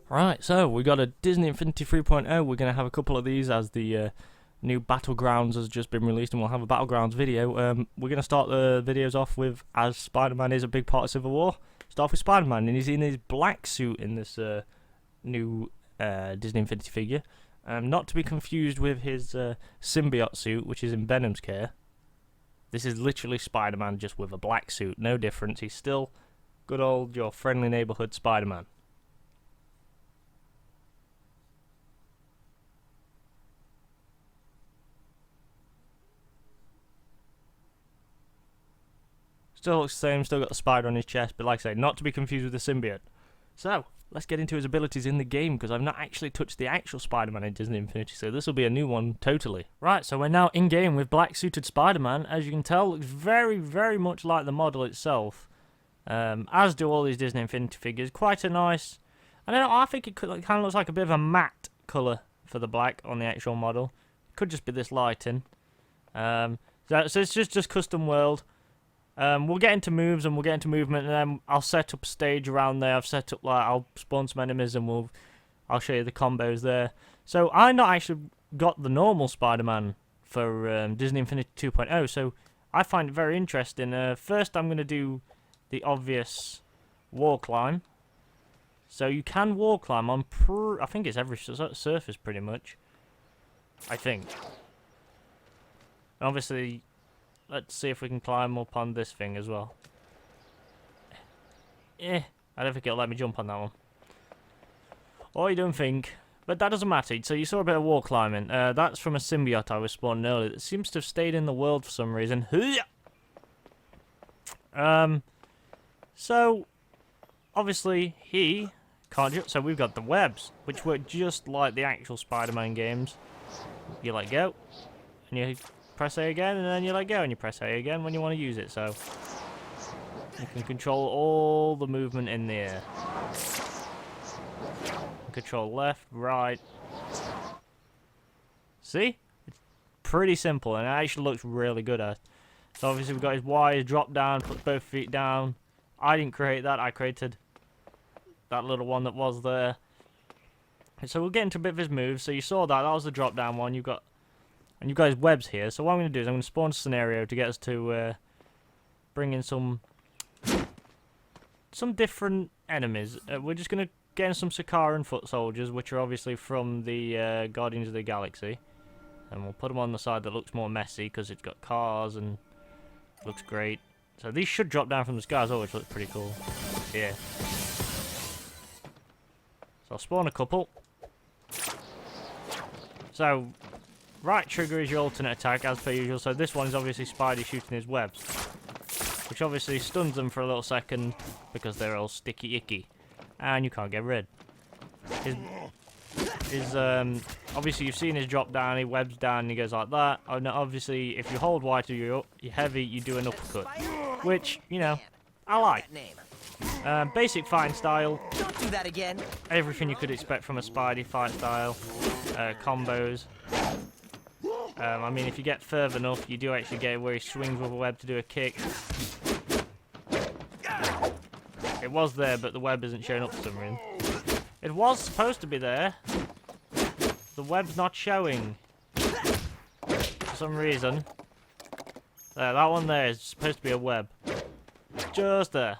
Right, so we got a Disney Infinity 3.0. We're going to have a couple of these as the new Battlegrounds has just been released, and we'll have a Battlegrounds video. We're going to start the videos off with, as Spider-Man is a big part of Civil War, start with Spider-Man, and he's in his black suit in this new Disney Infinity figure. Not to be confused with his symbiote suit, which is in Venom's care. This is literally Spider-Man just with a black suit, no difference. He's still good old your friendly neighbourhood Spider-Man. Still looks the same, still got the spider on his chest, but like I say, not to be confused with the symbiote. So, let's get into his abilities in the game, because I've not actually touched the actual Spider-Man in Disney Infinity, so this will be a new one, totally. Right, so we're now in-game with black-suited Spider-Man. As you can tell, looks very, very much like the model itself, as do all these Disney Infinity figures. Quite a nice... I think it kind of looks like a bit of a matte colour for the black on the actual model. Could just be this lighting. So it's just custom world. We'll get into moves and we'll get into movement, and then I'll set up a stage around there. I've set up, like, I'll spawn some enemies and I'll show you the combos there. So I not actually got the normal Spider-Man for Disney Infinity 2.0, so I find it very interesting. First I'm going to do the obvious wall climb. So you can wall climb on, I think it's every surface pretty much. I think. Obviously... let's see if we can climb up on this thing as well. I don't think it'll let me jump on that one. Or you don't think. But that doesn't matter. So you saw a bit of wall climbing. That's from a symbiote I was spawning earlier. It seems to have stayed in the world for some reason. So, obviously, he can't jump. So we've got the webs, which work just like the actual Spider-Man games. You let go, and you... press A again, and then you let go, and you press A again when you want to use it, so you can control all the movement in the air. Control left, right. See? It's pretty simple, and it actually looks really good at. So obviously we've got his wires, drop down, put both feet down. I didn't create that, I created that little one that was there. And so we'll get into a bit of his moves. So you saw that was the drop down one. You've got his webs here. So what I'm going to do is I'm going to spawn a scenario to get us to bring in some different enemies. We're just going to get in some Sakaran foot soldiers, which are obviously from the Guardians of the Galaxy. And we'll put them on the side that looks more messy because it's got cars and looks great. So these should drop down from the sky as well, which looks pretty cool. Yeah. So I'll spawn a couple. So... right trigger is your alternate attack, as per usual. So this one is obviously Spidey shooting his webs, which obviously stuns them for a little second because they're all sticky icky, and you can't get rid. Obviously you've seen his drop down. He webs down and he goes like that. And obviously if you hold Y to you're heavy, you do an uppercut, which, you know, I like. Basic fighting style. Don't do that again. Everything you could expect from a Spidey fight style. Combos. I mean, if you get further enough, you do actually get where he swings with a web to do a kick. It was there, but the web isn't showing up for some reason. It was supposed to be there. The web's not showing. For some reason. There, that one there is supposed to be a web. Just there.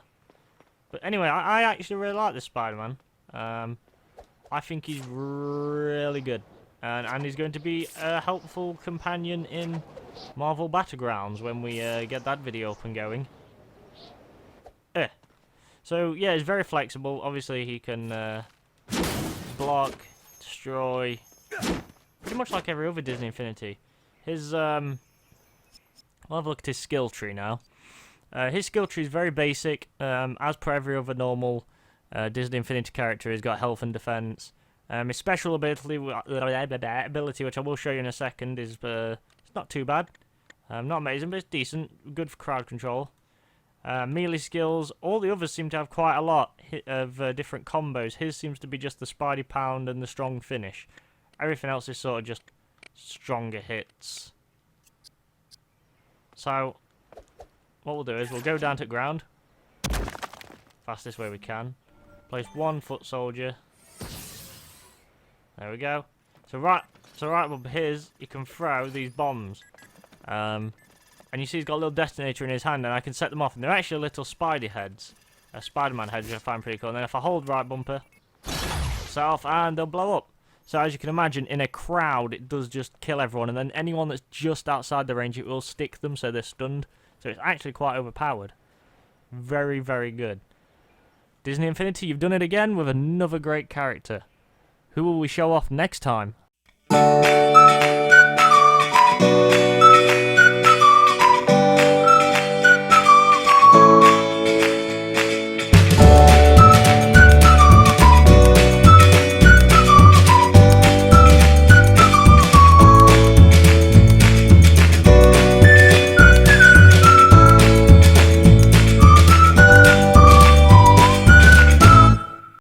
But anyway, I actually really like this Spider-Man. I think he's really good. And he's going to be a helpful companion in Marvel Battlegrounds when we get that video up and going. So, yeah, he's very flexible. Obviously, he can block, destroy, pretty much like every other Disney Infinity. His, I'll have a look at his skill tree now. His skill tree is very basic. As per every other normal Disney Infinity character, he's got health and defense. His special ability, which I will show you in a second, is it's not too bad. Not amazing, but it's decent. Good for crowd control. Melee skills, all the others seem to have quite a lot of different combos. His seems to be just the Spidey Pound and the Strong Finish. Everything else is sort of just stronger hits. So, what we'll do is we'll go down to ground. Fastest way we can. Place one foot soldier. There we go. So right above his, you can throw these bombs. And you see he's got a little detonator in his hand, and I can set them off. And they're actually little spidey heads. Spider-Man heads, which I find pretty cool. And then if I hold right bumper, set off, and they'll blow up. So as you can imagine, in a crowd, it does just kill everyone. And then anyone that's just outside the range, it will stick them so they're stunned. So it's actually quite overpowered. Very, very good. Disney Infinity, you've done it again with another great character. Who will we show off next time?